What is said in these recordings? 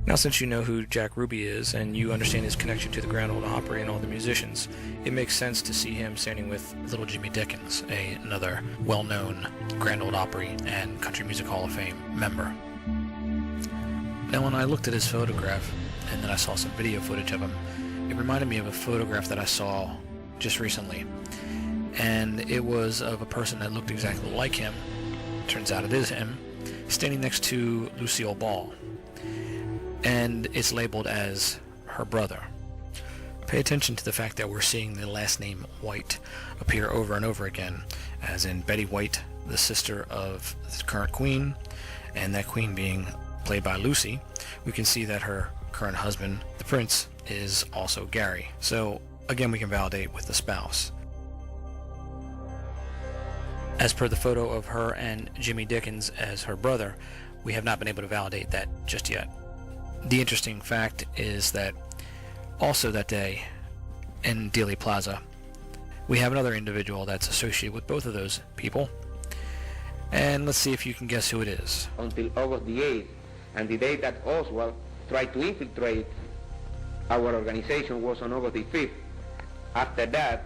Now, since you know who Jack Ruby is and you understand his connection to the Grand Ole Opry and all the musicians, it makes sense to see him standing with little Jimmy Dickens, another well-known Grand Ole Opry and Country Music Hall of Fame member. Now, when I looked at his photograph and then I saw some video footage of him, it reminded me of a photograph that I saw just recently. And it was of a person that looked exactly like him, turns out it is him, standing next to Lucille Ball. And it's labeled as her brother. Pay attention to the fact that we're seeing the last name White appear over and over again, as in Betty White, the sister of the current queen, and that queen being played by Lucy. We can see that her current husband, the prince, is also Gary. So again, we can validate with the spouse. As per the photo of her and Jimmy Dickens as her brother, we have not been able to validate that just yet. The interesting fact is that also that day in Dealey Plaza, we have another individual that's associated with both of those people. And let's see if you can guess who it is. Until August the 8th, and the day that Oswald tried to infiltrate our organization was on August the 5th. After that,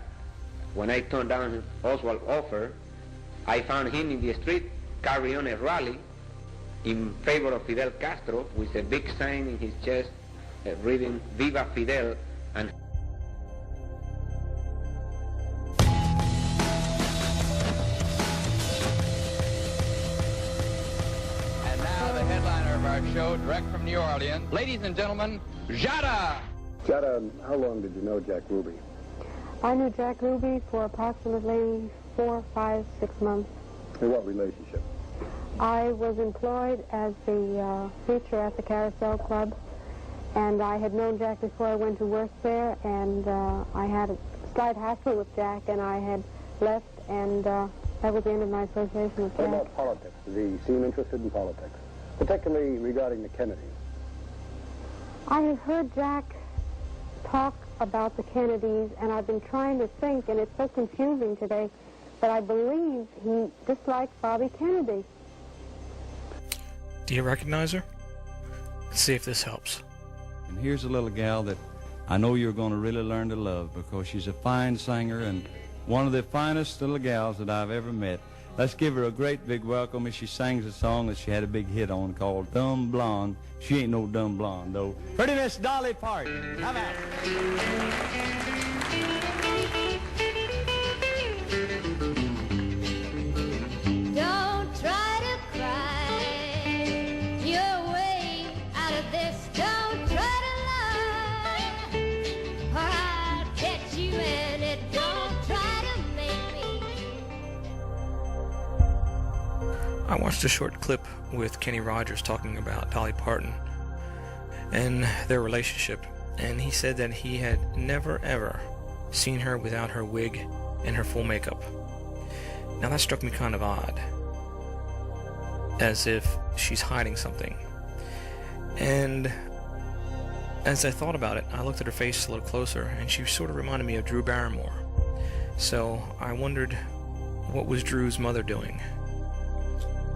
when I turned down Oswald's offer, I found him in the street carrying on a rally in favor of Fidel Castro with a big sign in his chest reading Viva Fidel. And now the headliner of our show, direct from New Orleans. Ladies and gentlemen, Jada! Jada, how long did you know Jack Ruby? I knew Jack Ruby for approximately 4, 5, 6 months. In what relationship? I was employed as the feature at the Carousel Club, and I had known Jack before I went to work there, and I had a slight hassle with Jack, and I had left, and that was the end of my association with Jack. What about politics? Did he seem interested in politics, particularly regarding the Kennedys? I have heard Jack talk about the Kennedys, and I've been trying to think, and it's so confusing today, but I believe he disliked Bobby Kennedy. Do you recognize her? Let's see if this helps. And here's a little gal that I know you're going to really learn to love, because she's a fine singer and one of the finest little gals that I've ever met. Let's give her a great big welcome as she sings a song that she had a big hit on called Dumb Blonde. She ain't no dumb blonde, though. Pretty Miss Dolly Parton. How about it? Don't try to cry your way out of this. Don't try to lie, or I'll catch you in it. Don't try to make me. I watched a short clip with Kenny Rogers talking about Dolly Parton and their relationship, and he said that he had never ever seen her without her wig and her full makeup. Now that struck me kind of odd, as if she's hiding something. And as I thought about it, I looked at her face a little closer, and she sort of reminded me of Drew Barrymore. So I wondered, what was Drew's mother doing?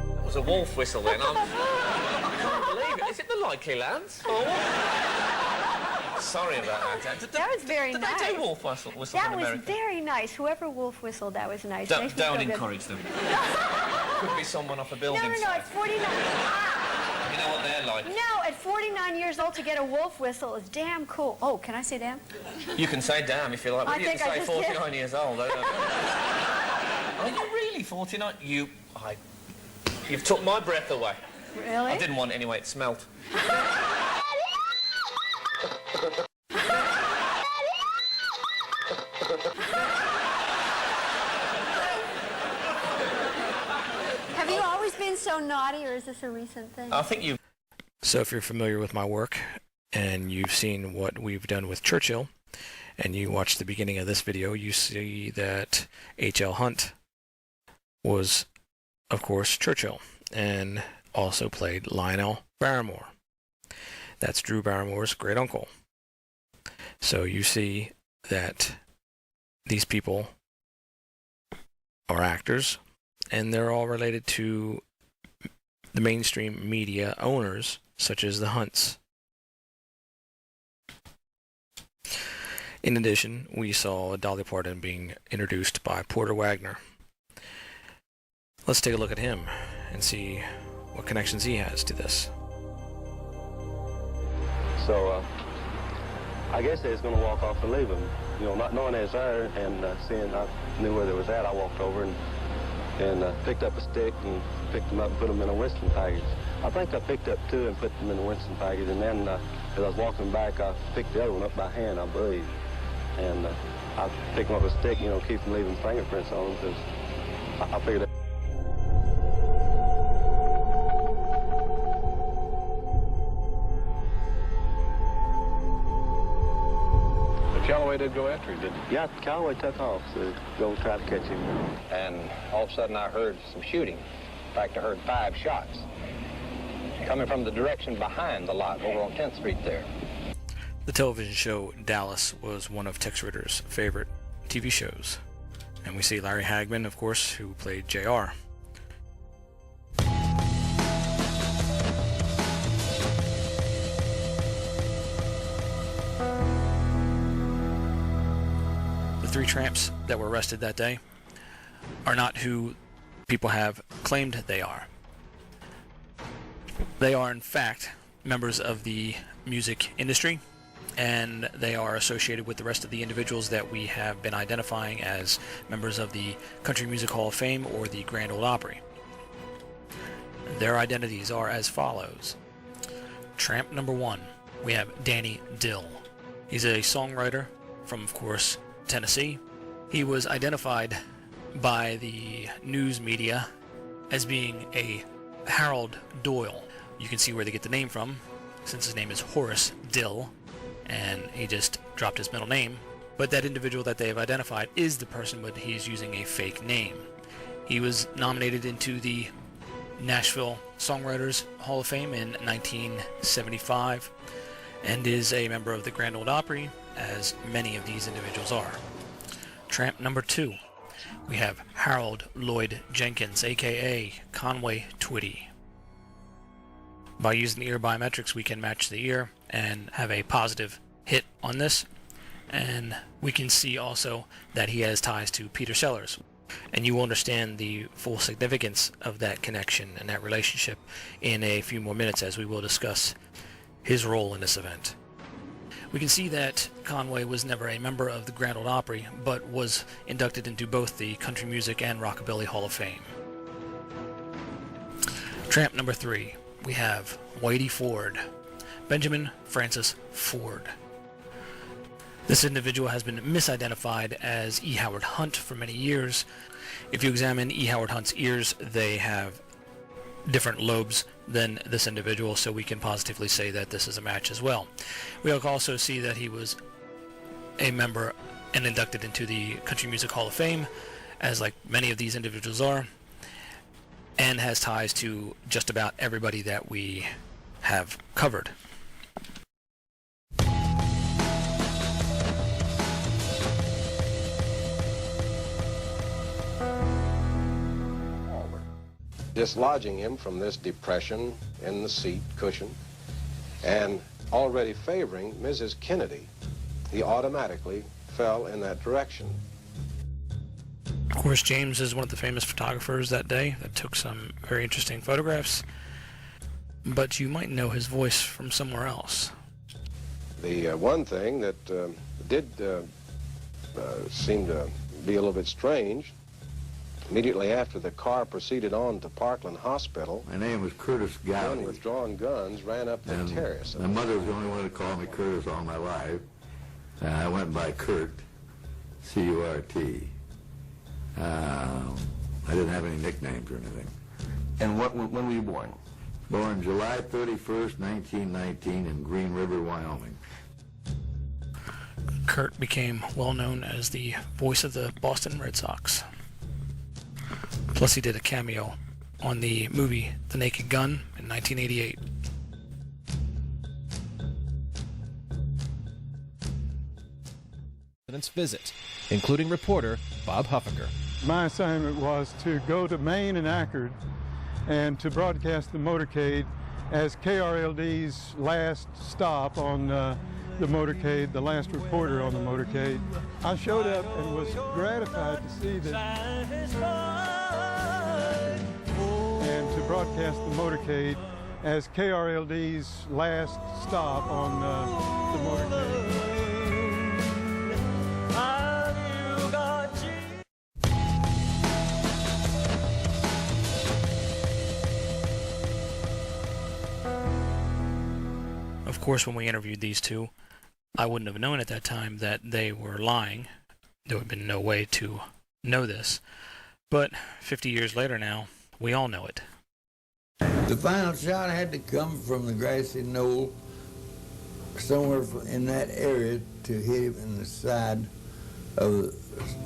It was a wolf whistle then. I can't believe it. Is it the Likely Lads? Oh. Sorry about that. That was very nice. Did they do wolf whistles that in America? That was very nice. Whoever wolf whistled, that was nice. Don't encourage them. Could be someone off a building No, site. at 49... You know what they're like. No, at 49 years old to get a wolf whistle is damn cool. Oh, can I say damn? You can say damn if you like, but you can say 49 did. years old. Are you really 49? You've took my breath away. Really? I didn't want it anyway, it smelt. Have you always been so naughty, or is this a recent thing? I think you... So if you're familiar with my work, and you've seen what we've done with Churchill, and you watch the beginning of this video, you see that H.L. Hunt was, of course, Churchill, and also played Lionel Barrymore. That's Drew Barrymore's great uncle. So you see that these people are actors, and they're all related to the mainstream media owners, such as the Hunts. In addition, we saw Dolly Parton being introduced by Porter Wagner. Let's take a look at him and see what connections he has to this. So I guess they was going to walk off and leave him. You know, not knowing they was there and seeing I knew where they was at, I walked over and picked up a stick and picked them up and put them in a Winston package. I think I picked up two and put them in a Winston package, and then as I was walking back, I picked the other one up by hand, I believe. And I picked them up with a stick, you know, keep from leaving fingerprints on them, because I figured that. Calloway did go after him, didn't he? Yeah, Calloway took off to go try to catch him. And all of a sudden I heard some shooting. In fact, I heard 5 shots coming from the direction behind the lot over on 10th Street there. The television show Dallas was one of Tex Ritter's favorite TV shows. And we see Larry Hagman, of course, who played JR. The 3 tramps that were arrested that day are not who people have claimed they are. They are, in fact, members of the music industry, and they are associated with the rest of the individuals that we have been identifying as members of the Country Music Hall of Fame or the Grand Ole Opry. Their identities are as follows. Tramp number 1, we have Danny Dill. He's a songwriter from, of course, Tennessee. He was identified by the news media as being a Harold Doyle. You can see where they get the name from, since his name is Horace Dill, and he just dropped his middle name. But that individual that they have identified is the person, but he's using a fake name. He was nominated into the Nashville Songwriters Hall of Fame in 1975 and is a member of the Grand Ole Opry, as many of these individuals are. Tramp number 2, we have Harold Lloyd Jenkins, aka Conway Twitty. By using the ear biometrics, we can match the ear and have a positive hit on this, and we can see also that he has ties to Peter Sellers, and you will understand the full significance of that connection and that relationship in a few more minutes as we will discuss his role in this event. We can see that Conway was never a member of the Grand Ole Opry, but was inducted into both the Country Music and Rockabilly Hall of Fame. Tramp number 3, we have Whitey Ford, Benjamin Francis Ford. This individual has been misidentified as E. Howard Hunt for many years. If you examine E. Howard Hunt's ears, they have different lobes than this individual, so we can positively say that this is a match as well. We also see that he was a member and inducted into the Country Music Hall of Fame, as like many of these individuals are, and has ties to just about everybody that we have covered. Dislodging him from this depression in the seat cushion and already favoring Mrs. Kennedy, he automatically fell in that direction. Of course, James is one of the famous photographers that day that took some very interesting photographs, but you might know his voice from somewhere else. The one thing that did seem to be a little bit strange, immediately after the car proceeded on to Parkland Hospital, my name was Curtis Gowdy. Men with drawn guns ran up the terrace. My mother was the only one to call me Curtis all my life. I went by Kurt, C-U-R-T. I didn't have any nicknames or anything. And when were you born? Born July 31st, 1919 in Green River, Wyoming. Kurt became well known as the voice of the Boston Red Sox. Plus he did a cameo on the movie The Naked Gun in 1988. Visit, including reporter Bob Huffaker. My assignment was to go to Maine and Acard and to broadcast the motorcade as KRLD's last stop on the motorcade, the last reporter on the motorcade. I showed up and was gratified to see that and to broadcast the motorcade as KRLD's last stop on the motorcade. Of course, when we interviewed these two, I wouldn't have known at that time that they were lying. There would have been no way to know this. But 50 years later now, we all know it. The final shot had to come from the grassy knoll somewhere in that area to hit him in the side of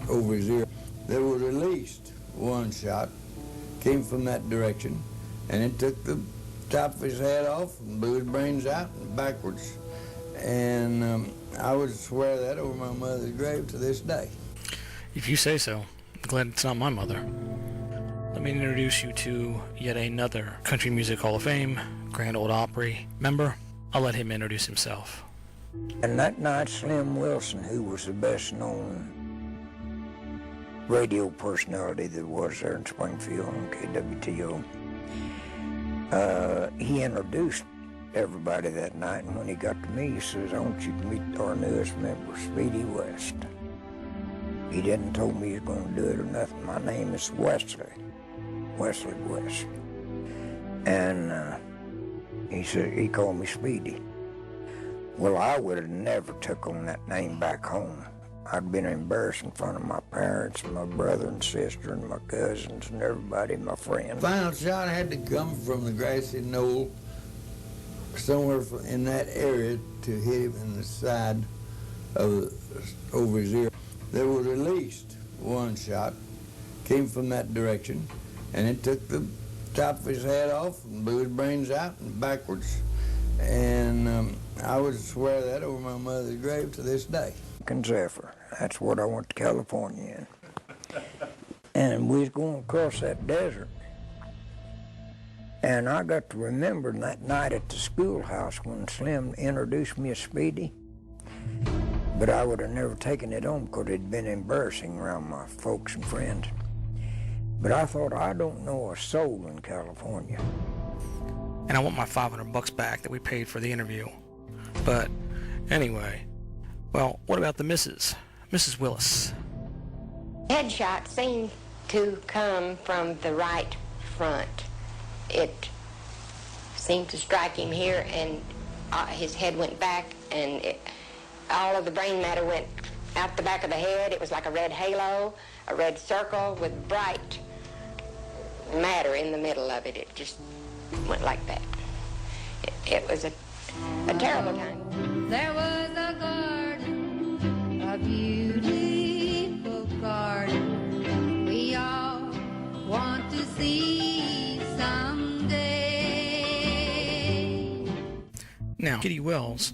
over his ear. There was at least one shot, came from that direction, and it took the top of his head off and blew his brains out and backwards. And I would swear that over my mother's grave to this day. If you say so. I'm glad it's not my mother. Let me introduce you to yet another Country Music Hall of Fame, Grand Ole Opry member. I'll let him introduce himself. And that night, Slim Wilson, who was the best known radio personality that was there in Springfield on KWTO, he introduced everybody that night, and when he got to me, he says, "I want you to meet our newest member, Speedy West." He didn't tell me he was going to do it or nothing. My name is Wesley West. And he said, he called me Speedy. Well, I would have never took on that name back home. I'd been embarrassed in front of my parents and my brother and sister and my cousins and everybody, my friends. Final shot had to come from the grassy knoll somewhere in that area to hit him in the side of over his ear. There was at least one shot, came from that direction, and it took the top of his head off and blew his brains out and backwards. And I would swear that over my mother's grave to this day. Zephyr, that's what I went to California in. And we was going across that desert. And I got to remember that night at the schoolhouse when Slim introduced me as Speedy. But I would have never taken it on because it'd been embarrassing around my folks and friends. But I thought, I don't know a soul in California. And I want my $500 back that we paid for the interview. But anyway, well, what about the Mrs. Willis? Headshot seemed to come from the right front. It seemed to strike him here, and his head went back, and all of the brain matter went out the back of the head. It was like a red halo, a red circle with bright matter in the middle of it. It just went like that. It was a terrible time. There was a garden, a beautiful garden, we all want to see someday. Now, Kitty Wells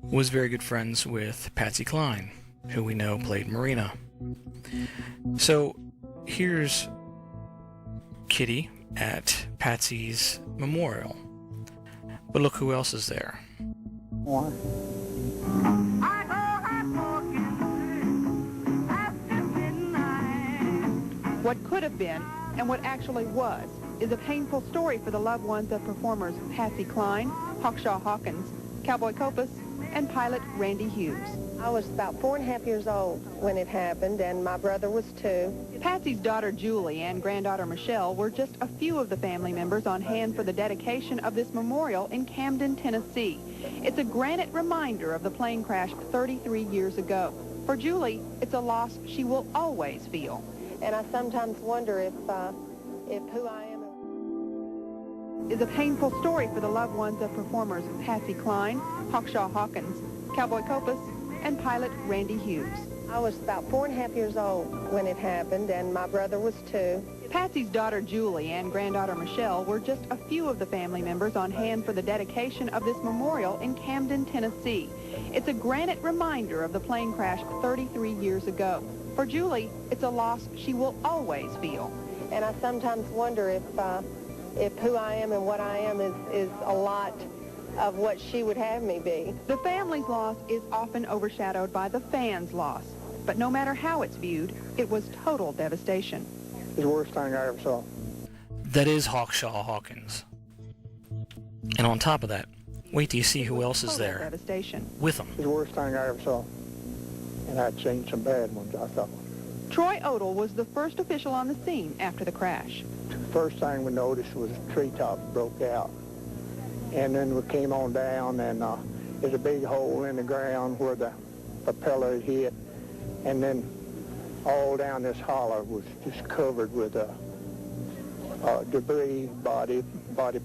was very good friends with Patsy Cline, who we know played Marina. So here's Kitty at Patsy's memorial. But look who else is there. What could have been and what actually was is a painful story for the loved ones of performers Patsy Cline, Hawkshaw Hawkins, Cowboy Copas, and pilot Randy Hughes. I was about 4.5 years old when it happened, and my brother was 2. Patsy's daughter Julie and granddaughter Michelle were just a few of the family members on hand for the dedication of this memorial in Camden, Tennessee. It's a granite reminder of the plane crash 33 years ago. For Julie, it's a loss she will always feel. And I sometimes wonder if who I am is a painful story for the loved ones of performers Patsy Cline, Hawkshaw Hawkins, Cowboy Copas, and pilot Randy Hughes. I was about 4.5 years old when it happened, and my brother was 2. Patsy's daughter Julie and granddaughter Michelle were just a few of the family members on hand for the dedication of this memorial in Camden, Tennessee. It's a granite reminder of the plane crash 33 years ago. For Julie, it's a loss she will always feel. And I sometimes wonder if who I am and what I am is a lot of what she would have me be. The family's loss is often overshadowed by the fans' loss. But no matter how it's viewed, it was total devastation. It's the worst thing I ever saw. That is Hawkshaw Hawkins. And on top of that, wait till you see who else is there with him. It's the worst thing I ever saw. And I'd seen some bad ones, I thought. Troy Odell was the first official on the scene after the crash. The first thing we noticed was treetops broke out. And then we came on down, and there's a big hole in the ground where the propeller had hit. And then all down this hollow was just covered with debris, body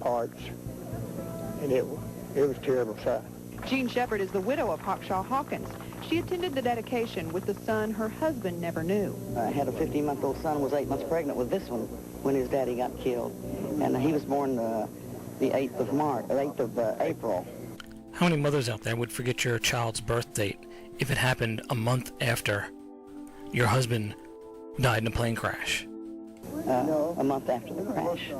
parts. And it was a terrible sight. Jean Shepard is the widow of Hawkshaw Hawkins. She attended the dedication with the son her husband never knew. I had a 15-month-old son, was 8 months pregnant with this one when his daddy got killed. And he was born the 8th of April. How many mothers out there would forget your child's birth date if it happened a month after your husband died in a plane crash? A month after the crash.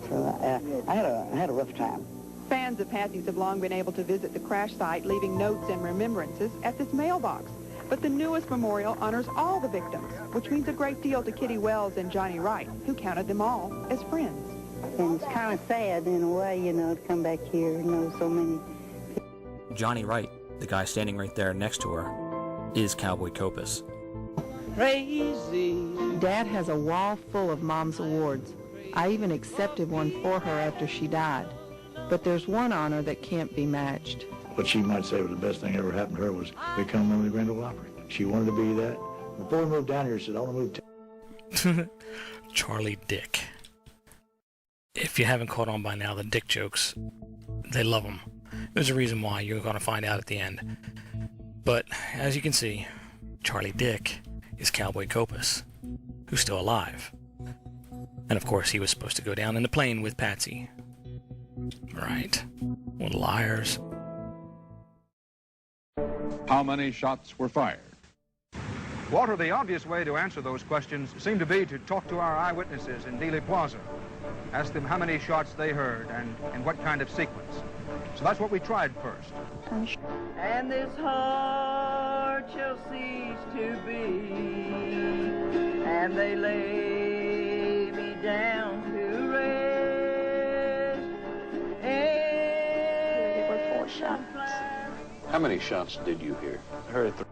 So I had a rough time. Fans of Patsy's have long been able to visit the crash site, leaving notes and remembrances at this mailbox. But the newest memorial honors all the victims, which means a great deal to Kitty Wells and Johnny Wright, who counted them all as friends. And it's kind of sad in a way, you know, to come back here and know so many. Johnny Wright, the guy standing right there next to her, is Cowboy Copus. Crazy. Dad has a wall full of Mom's awards. I even accepted one for her after she died. But there's one honor that can't be matched. What she might say was the best thing ever happened to her was become a member of the Grand Ole Opry. She wanted to be that. Before we moved down here, she said, I want to move Charlie Dick. If you haven't caught on by now, the Dick jokes, they love them. There's a reason why, you're going to find out at the end. But, as you can see, Charlie Dick is Cowboy Copus, who's still alive. And of course, he was supposed to go down in the plane with Patsy. Right. What liars. How many shots were fired? Walter, the obvious way to answer those questions seemed to be to talk to our eyewitnesses in Dealey Plaza. Ask them how many shots they heard and in what kind of sequence. So that's what we tried first. And this heart shall cease to beat, and they lay me down to rest. There were 4 shots. How many shots did you hear? I heard 3.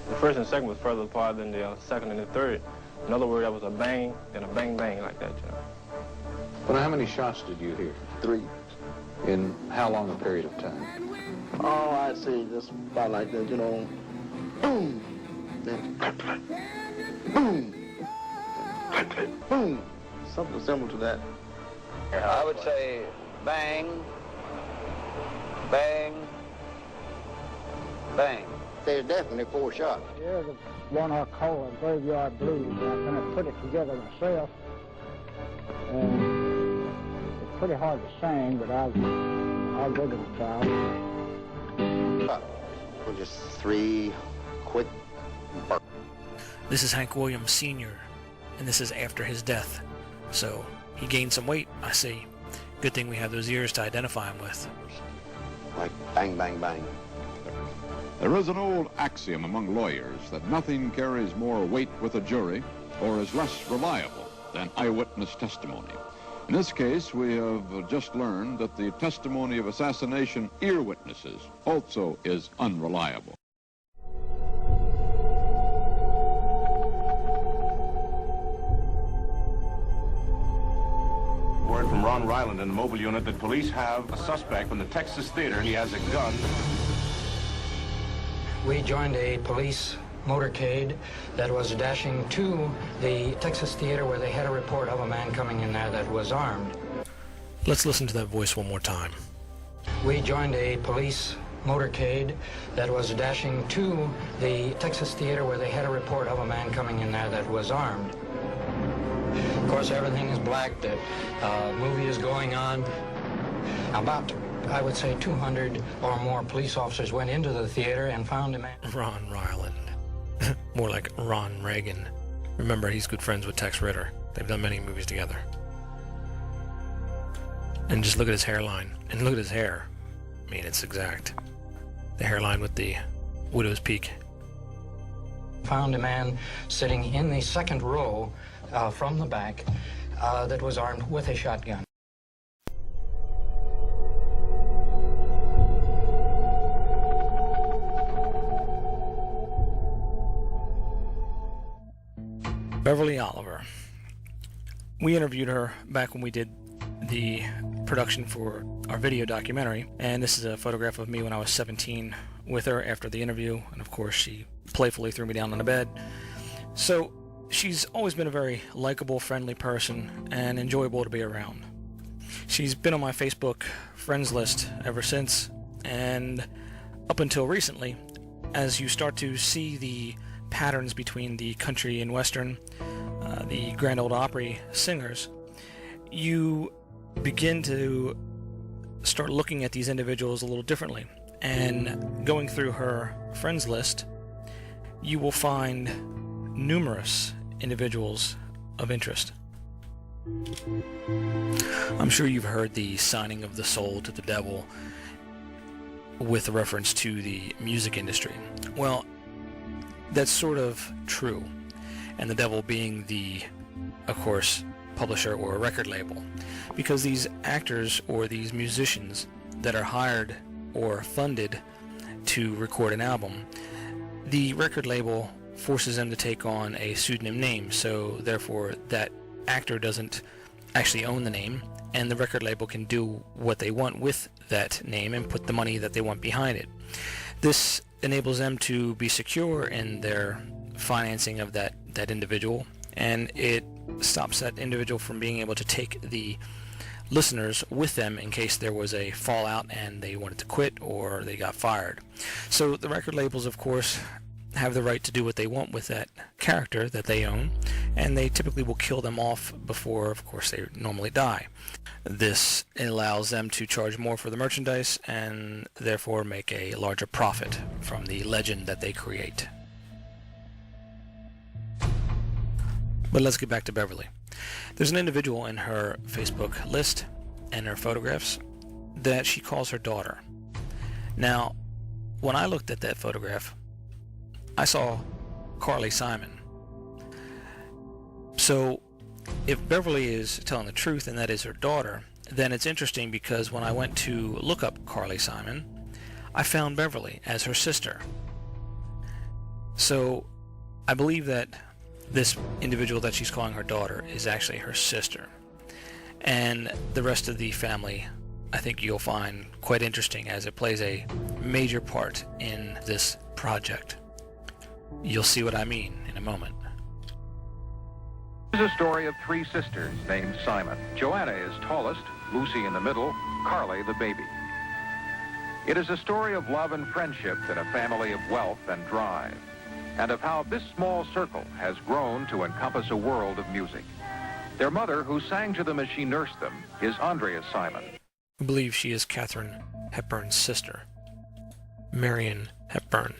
The first and second was further apart than the second and the third. In other words, that was a bang, then a bang, bang like that, you know. Well, how many shots did you hear? 3. In how long a period of time? Oh, I see. Just about like that, you know. Boom! Then clap, clap. Boom! Clap, clap. Boom! Something similar to that. I would say bang, bang, bang. There's definitely 4 shots. Here's the one I call a graveyard blues. I kind of put it together myself. And it's pretty hard to sing, but I'll give it a try. Well, just 3 quick bursts. This is Hank Williams Sr., and this is after his death. So he gained some weight, I see. Good thing we have those ears to identify him with. Like bang, bang, bang. There is an old axiom among lawyers that nothing carries more weight with a jury or is less reliable than eyewitness testimony. In this case, we have just learned that the testimony of assassination ear witnesses also is unreliable. Word from Ron Ryland in the mobile unit that police have a suspect from the Texas Theater. He has a gun. We joined a police motorcade that was dashing to the Texas Theater where they had a report of a man coming in there that was armed. Let's listen to that voice one more time. We joined a police motorcade that was dashing to the Texas Theater where they had a report of a man coming in there that was armed. Of course, everything is black. The movie is going on. About I would say 200 or more police officers went into the theater and found a man. Ron Ryland. More like Ron Reagan. Remember, he's good friends with Tex Ritter. They've done many movies together. And just look at his hairline. And look at his hair. I mean, it's exact. The hairline with the widow's peak. Found a man sitting in the second row from the back that was armed with a shotgun. Beverly Oliver. We interviewed her back when we did the production for our video documentary, and this is a photograph of me when I was 17 with her after the interview, and of course she playfully threw me down on the bed. So she's always been a very likable, friendly person and enjoyable to be around. She's been on my Facebook friends list ever since, and up until recently, as you start to see the patterns between the country and western, the Grand Ole Opry singers, you begin to start looking at these individuals a little differently. And going through her friends list, you will find numerous individuals of interest. I'm sure you've heard the signing of the soul to the devil with reference to the music industry. Well, that's sort of true, and the devil being the, of course, publisher or a record label, because these actors or these musicians that are hired or funded to record an album, the record label forces them to take on a pseudonym name, so therefore that actor doesn't actually own the name, and the record label can do what they want with that name and put the money that they want behind it. This enables them to be secure in their financing of that individual, and it stops that individual from being able to take the listeners with them in case there was a fallout and they wanted to quit or they got fired. So the record labels, of course, have the right to do what they want with that character that they own, and they typically will kill them off before, of course, they normally die. This allows them to charge more for the merchandise and therefore make a larger profit from the legend that they create. But let's get back to Beverly. There's an individual in her Facebook list and her photographs that she calls her daughter. Now, when I looked at that photograph, I saw Carly Simon. So, if Beverly is telling the truth and that is her daughter, then it's interesting because when I went to look up Carly Simon, I found Beverly as her sister. So, I believe that this individual that she's calling her daughter is actually her sister. And the rest of the family, I think you'll find quite interesting as it plays a major part in this project. You'll see what I mean in a moment. This is a story of three sisters named Simon. Joanna is tallest, Lucy in the middle, Carly the baby. It is a story of love and friendship in a family of wealth and drive, and of how this small circle has grown to encompass a world of music. Their mother, who sang to them as she nursed them, is Andrea Simon. I believe she is Katharine Hepburn's sister, Marion Hepburn.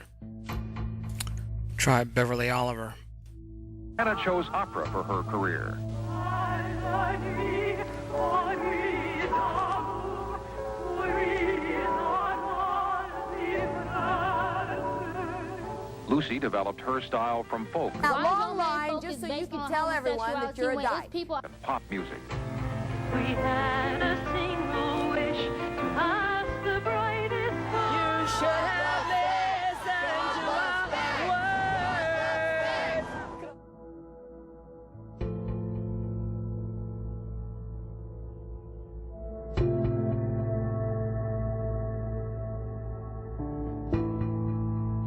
Try Beverly Oliver. Anna chose opera for her career. Lucy developed her style from folk Now, long line, just so you can tell everyone that you're a dyke. and pop music. We had a single wish to ask the brightest star. You should have listened to our words.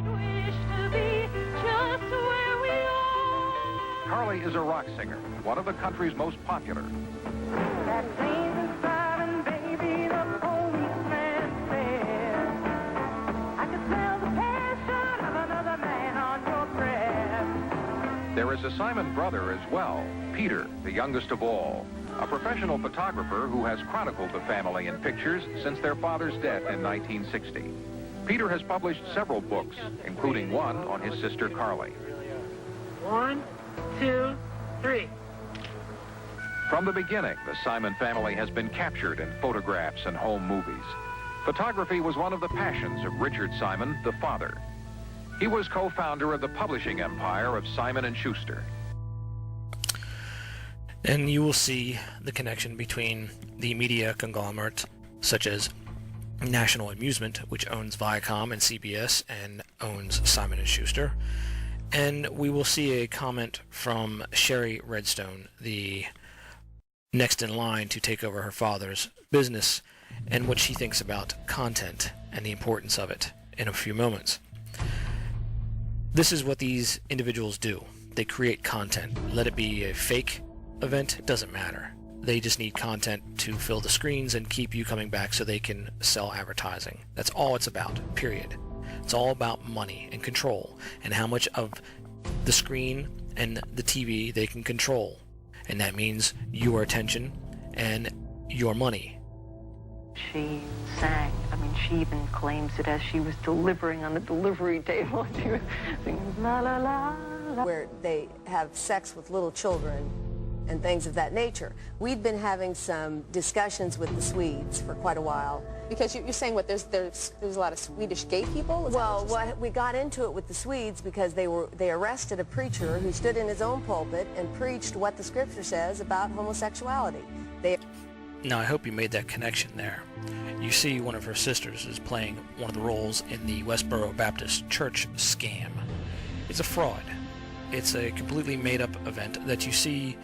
Wish to be just where we are. Carly is a rock singer, one of the country's most popular. That blazing siren, baby, the policeman said. I could smell the passion of another man on your breath. There is a Simon brother as well, Peter, the youngest of all. a professional photographer who has chronicled the family in pictures since their father's death in 1960. Peter has published several books, including one on his sister Carly. 1, 2, 3. From the beginning, the Simon family has been captured in photographs and home movies. Photography was one of the passions of Richard Simon, the father. He was co-founder of the publishing empire of Simon & Schuster. And you will see the connection between the media conglomerate, such as National Amusement, which owns Viacom and CBS and owns Simon & Schuster. And we will see a comment from Sherry Redstone, the next in line to take over her father's business, and what she thinks about content and the importance of it in a few moments. This is what these individuals do. They create content. Let it be a fake event, it doesn't matter. They just need content to fill the screens and keep you coming back so they can sell advertising. That's all it's about, period. It's all about money and control and how much of the screen and the TV they can control. And that means your attention and your money. She sang. I mean, she even claims it as she was delivering on the delivery table. She was singing la la la la. Where they have sex with little children and things of that nature. We've been having some discussions with the Swedes for quite a while. Because you're saying what, there's a lot of Swedish gay people? Well, we got into it with the Swedes because they arrested a preacher who stood in his own pulpit and preached what the scripture says about homosexuality. Now, I hope you made that connection there. You see one of her sisters is playing one of the roles in the Westboro Baptist Church scam. It's a fraud. It's a completely made-up event that you see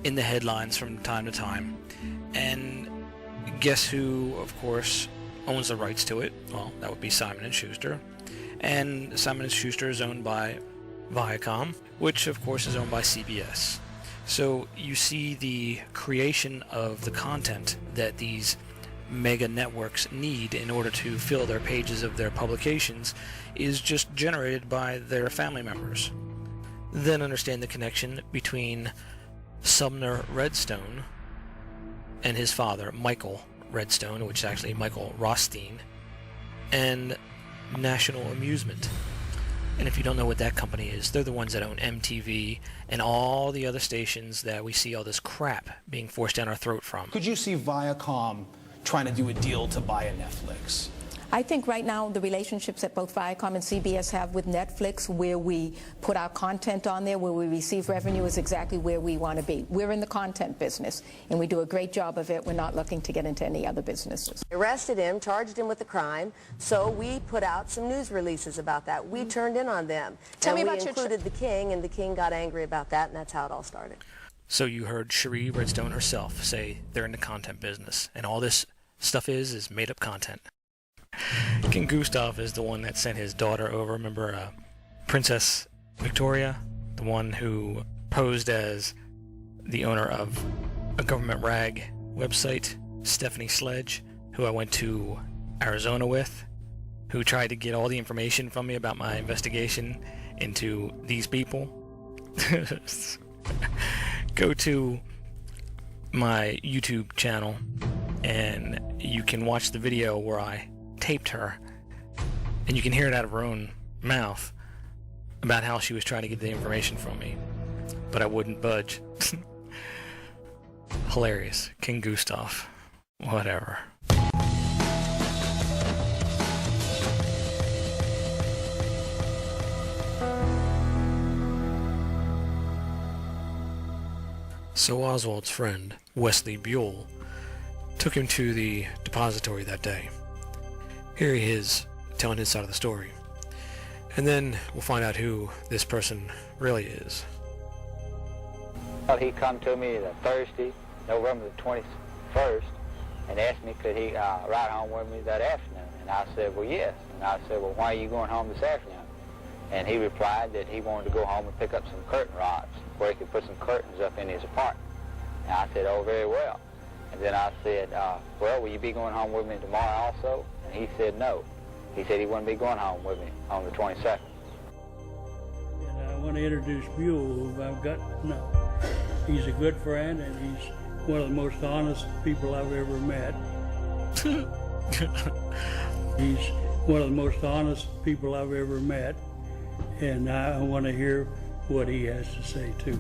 in the headlines from time to time. And guess who, of course, owns the rights to it? Well, that would be Simon & Schuster. And Simon & Schuster is owned by Viacom, which, of course, is owned by CBS. So you see the creation of the content that these mega networks need in order to fill their pages of their publications is just generated by their family members. Then understand the connection between Sumner Redstone and his father, Michael Redstone, which is actually Michael Rothstein, and National Amusement. And if you don't know what that company is, they're the ones that own MTV and all the other stations that we see all this crap being forced down our throat from. Could you see Viacom trying to do a deal to buy a Netflix? I think right now the relationships that both Viacom and CBS have with Netflix, where we put our content on there, where we receive revenue, is exactly where we want to be. We're in the content business, and we do a great job of it. We're not looking to get into any other businesses. Arrested him, charged him with a crime, so we put out some news releases about that. We turned in on them. Tell me we about included the king, and the king got angry about that, and that's how it all started. So you heard Cherie Redstone herself say they're in the content business, and all this stuff is made-up content. King Gustav is the one that sent his daughter over. Remember Princess Victoria, the one who posed as the owner of a government rag website, Stephanie Sledge, who I went to Arizona with, who tried to get all the information from me about my investigation into these people. Go to my YouTube channel and you can watch the video where I taped her, and you can hear it out of her own mouth about how she was trying to get the information from me, but I wouldn't budge. Hilarious. King Gustav. Whatever. So Oswald's friend, Wesley Buell, took him to the depository that day. Here he is, telling his side of the story. And then we'll find out who this person really is. Well, he come to me Thursday, November the 21st, and asked me could he ride home with me that afternoon. And I said, well, yes. And I said, well, why are you going home this afternoon? And he replied that he wanted to go home and pick up some curtain rods where he could put some curtains up in his apartment. And I said, oh, very well. And then I said, well, will you be going home with me tomorrow also? And he said no. He said he wouldn't be going home with me on the 22nd. And I want to introduce Buell, who I've got to know. He's a good friend, and he's one of the most honest people I've ever met. He's one of the most honest people I've ever met, and I want to hear what he has to say too.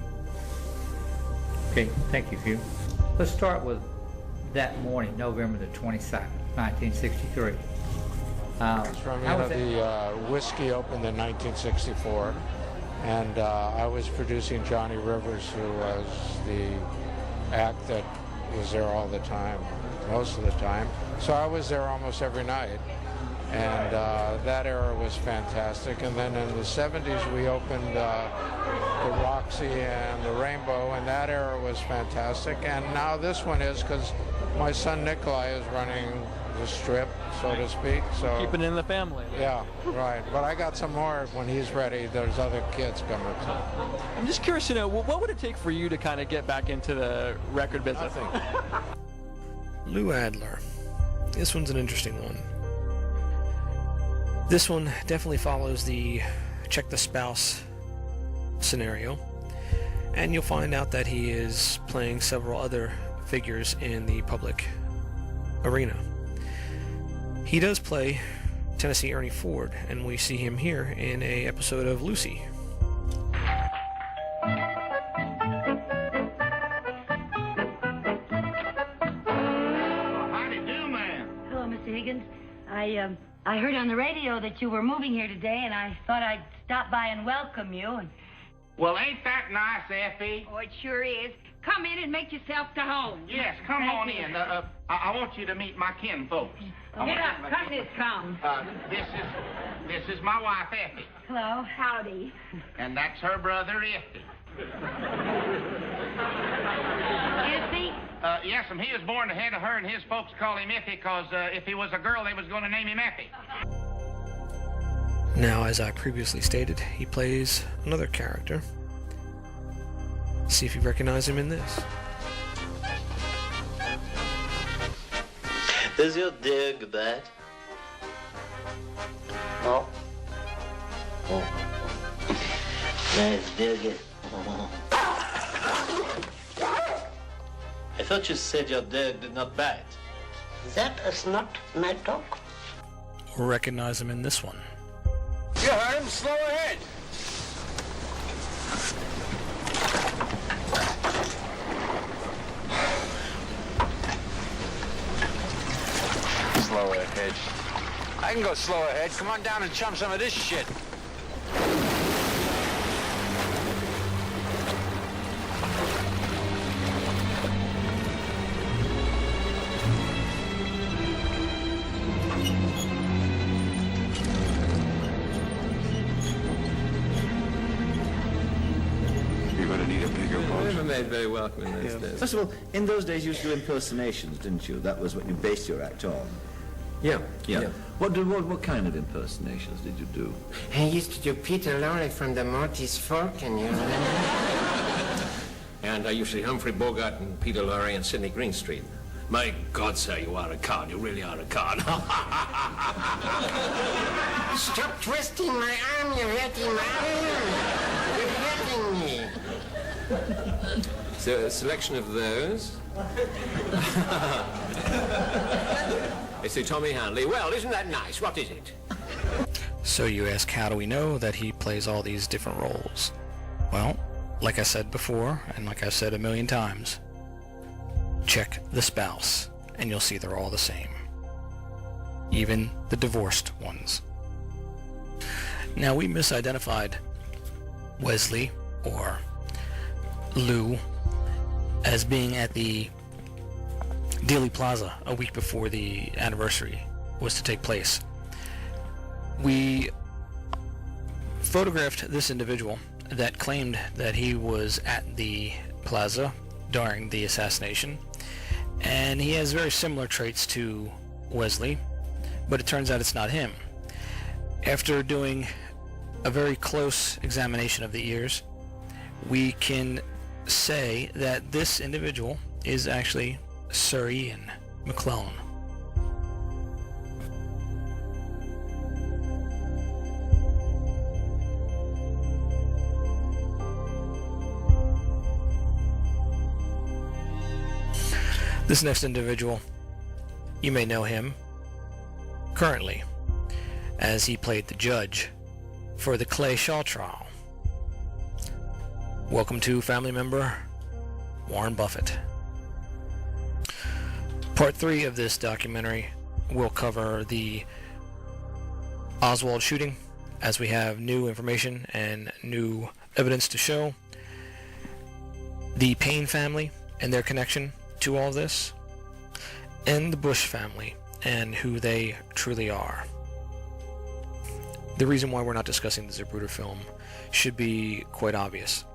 Okay, thank you, Hugh. Let's start with that morning, November the 22nd, 1963. The whiskey opened in 1964, and I was producing Johnny Rivers, who was the act that was there all the time, most of the time. So I was there almost every night, and that era was fantastic. And then in the 70s, we opened the Roxy and the Rainbow, and that era was fantastic. And now this one is, because my son Nikolai is running the strip, so to speak. So keeping it in the family. Yeah, right. But I got some more when he's ready. There's other kids coming. So. I'm just curious to know, what would it take for you to kind of get back into the record business? Lou Adler. This one's an interesting one. This one definitely follows the check the spouse scenario, and you'll find out that he is playing several other figures in the public arena. He does play Tennessee Ernie Ford, and we see him here in an episode of Lucy. Howdy do, ma'am. Hello, Mr. Higgins. I heard on the radio that you were moving here today, and I thought I'd stop by and welcome you. Well, ain't that nice, Effie? Oh, it sure is. Come in and make yourself to home. Yes, come Thank on you. in. I want you to meet my kinfolks. Get up, come this come. This is my wife, Effie. Hello, howdy. And that's her brother, Effie. Effie? Yes, and he was born ahead of her, and his folks call him Effie because if he was a girl, they was going to name him Effie. Now, as I previously stated, he plays another character. See if you recognize him in this. Does your dig that? No. Oh. Let's dig it. I thought you said your dog did not bite. That is not my dog. Or recognize him in this one. You heard him. Slow ahead. Slow ahead. I can go slow ahead. Come on down and chum some of this shit. You're going to need a bigger boat. We were made very welcome in those days. First of all, in those days you used to do impersonations, didn't you? That was what you based your act on. Yeah. What kind of impersonations did you do? I used to do Peter Lorre from the Morty's Fork, and you remember? And I used to Humphrey Bogart and Peter Lorre and Sidney Greenstreet. My God, sir, you are a card. You really are a card. Stop twisting my arm, you're hurting my arm. You're hurting me. So a selection of those. It's a Tommy Hanley. Well, isn't that nice? What is it? So you ask, how do we know that he plays all these different roles? Well, like I said before, and like I've said a million times, check the spouse, and you'll see they're all the same. Even the divorced ones. Now, we misidentified Wesley, or Lou, as being at the Dealey Plaza a week before the anniversary was to take place. We photographed this individual that claimed that he was at the plaza during the assassination, and he has very similar traits to Wesley, but it turns out it's not him. After doing a very close examination of the ears, we can say that this individual is actually Sir Ian McClellan. This next individual, you may know him currently as he played the judge for the Clay Shaw trial. Welcome to family member Warren Buffett. Part 3 of this documentary will cover the Oswald shooting, as we have new information and new evidence to show, the Payne family and their connection to all this, and the Bush family and who they truly are. The reason why we're not discussing the Zapruder film should be quite obvious.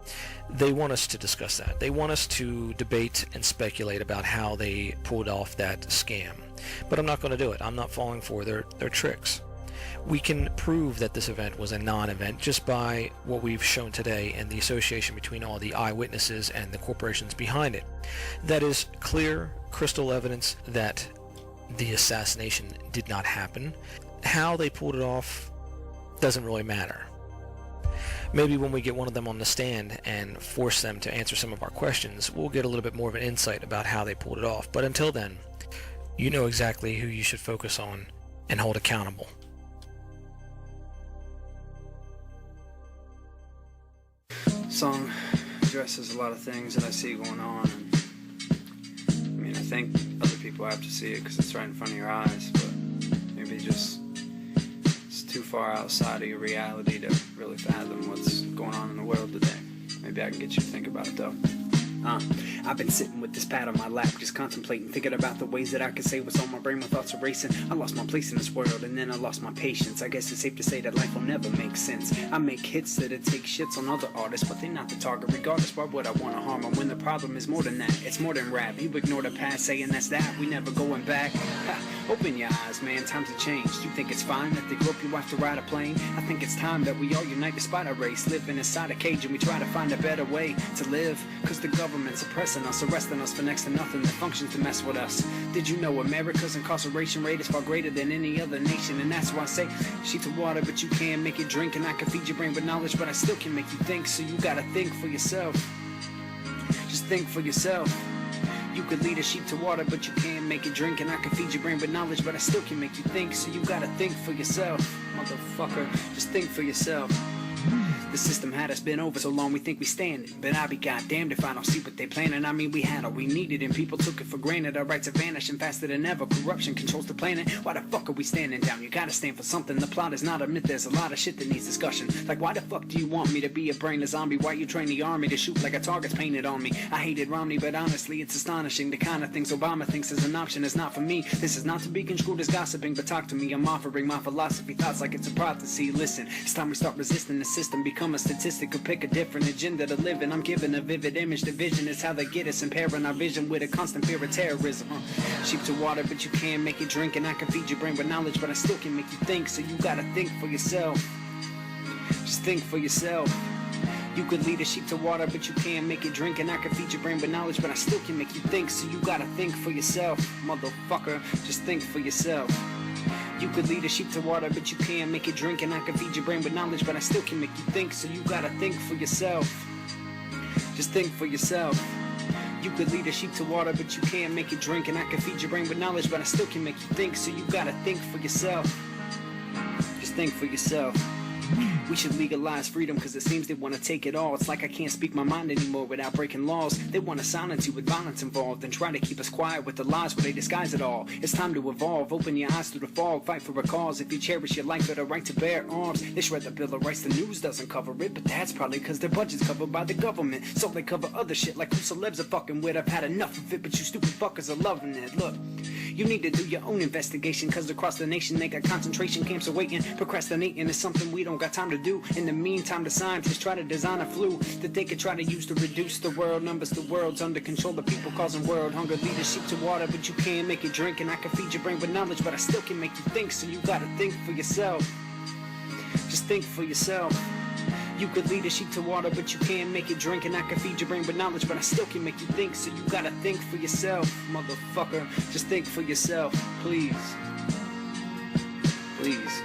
They want us to discuss that. They want us to debate and speculate about how they pulled off that scam. But I'm not going to do it. I'm not falling for their tricks. We can prove that this event was a non-event just by what we've shown today and the association between all the eyewitnesses and the corporations behind it. That is clear, crystal evidence that the assassination did not happen. How they pulled it off doesn't really matter. Maybe when we get one of them on the stand and force them to answer some of our questions, we'll get a little bit more of an insight about how they pulled it off. But until then, you know exactly who you should focus on and hold accountable. Song addresses a lot of things that I see going on. And, I mean, I think other people have to see it because it's right in front of your eyes, but maybe just it's too far outside of your reality to really fathom what's going on in the world today. Maybe I can get you to think about it though. I've been sitting with this pad on my lap, just contemplating, thinking about the ways that I could say what's on my brain. My thoughts are racing. I lost my place in this world, and then I lost my patience. I guess it's safe to say that life will never make sense. I make hits that'll take shits on other artists, but they're not the target regardless. Why would I want to harm them when the problem is more than that? It's more than rap. You ignore the past, saying that's that. We never going back. Ha, open your eyes, man. Times have changed. You think it's fine that they grew up your wife to ride a plane? I think it's time that we all unite despite our race. Living inside a cage and we try to find a better way to live. Cause the government's oppressing us, arresting us for next to nothing that functions to mess with us. Did you know America's incarceration rate is far greater than any other nation? And that's why I say, sheets of water, but you can't make it drink. And I can feed your brain with knowledge, but I still can make you think. So you gotta think for yourself. Just think for yourself. You could lead a sheep to water, but you can't make it drink. And I can feed your brain with knowledge, but I still can make you think. So you gotta think for yourself, motherfucker. Just think for yourself. The system had us bent over so long we think we standing, but I'll be goddamned if I don't see what they planning. I mean, we had all we needed and people took it for granted. Our rights are vanishing faster than ever. Corruption controls the planet. Why the fuck are we standing down? You gotta stand for something. The plot is not a myth. There's a lot of shit that needs discussion. Like, why the fuck do you want me to be a brainless zombie? Why you train the army to shoot like a target's painted on me? I hated Romney, but honestly it's astonishing. The kind of things Obama thinks is an option is not for me. This is not to be construed as gossiping, but talk to me. I'm offering my philosophy thoughts like it's a prophecy. Listen, it's time we start resisting the system. Become a statistic or pick a different agenda to live in. I'm giving a vivid image. The vision is how they get us, impairing our vision with a constant fear of terrorism. Sheep to water, but you can't make it drink. And I can feed your brain with knowledge, but I still can make you think. So you gotta think for yourself. Just think for yourself. You could lead a sheep to water, but you can't make it drink. And I can feed your brain with knowledge, but I still can make you think. So you gotta think for yourself, motherfucker. Just think for yourself. You could lead a sheep to water, but you can't make it drink. And I can feed your brain with knowledge, but I still can make you think. So you gotta think for yourself. Just think for yourself. You could lead a sheep to water, but you can't make it drink. And I can feed your brain with knowledge, but I still can make you think. So you gotta think for yourself. Just think for yourself. We should legalize freedom because it seems they want to take it all. It's like I can't speak my mind anymore without breaking laws. They want to silence you with violence involved and try to keep us quiet with the lies where they disguise it all. It's time to evolve, open your eyes through the fog, fight for a cause. If you cherish your life or the right to bear arms, they shred the Bill of Rights, the news doesn't cover it. But that's probably because their budget's covered by the government. So they cover other shit like who celebs are fucking with. I've had enough of it, but you stupid fuckers are loving it. Look, you need to do your own investigation, cause across the nation they got concentration camps awaiting. Procrastinating is something we don't got time to do. In the meantime, the scientists try to design a flu that they could try to use to reduce the world numbers. The world's under control, the people causing world hunger. Lead a sheep to water, but you can't make it drink. And I can feed your brain with knowledge, but I still can make you think. So you gotta think for yourself. Just think for yourself. You could lead a sheep to water, but you can't make it drink. And I can feed your brain with knowledge, but I still can make you think. So you gotta think for yourself, motherfucker. Just think for yourself, please. Please.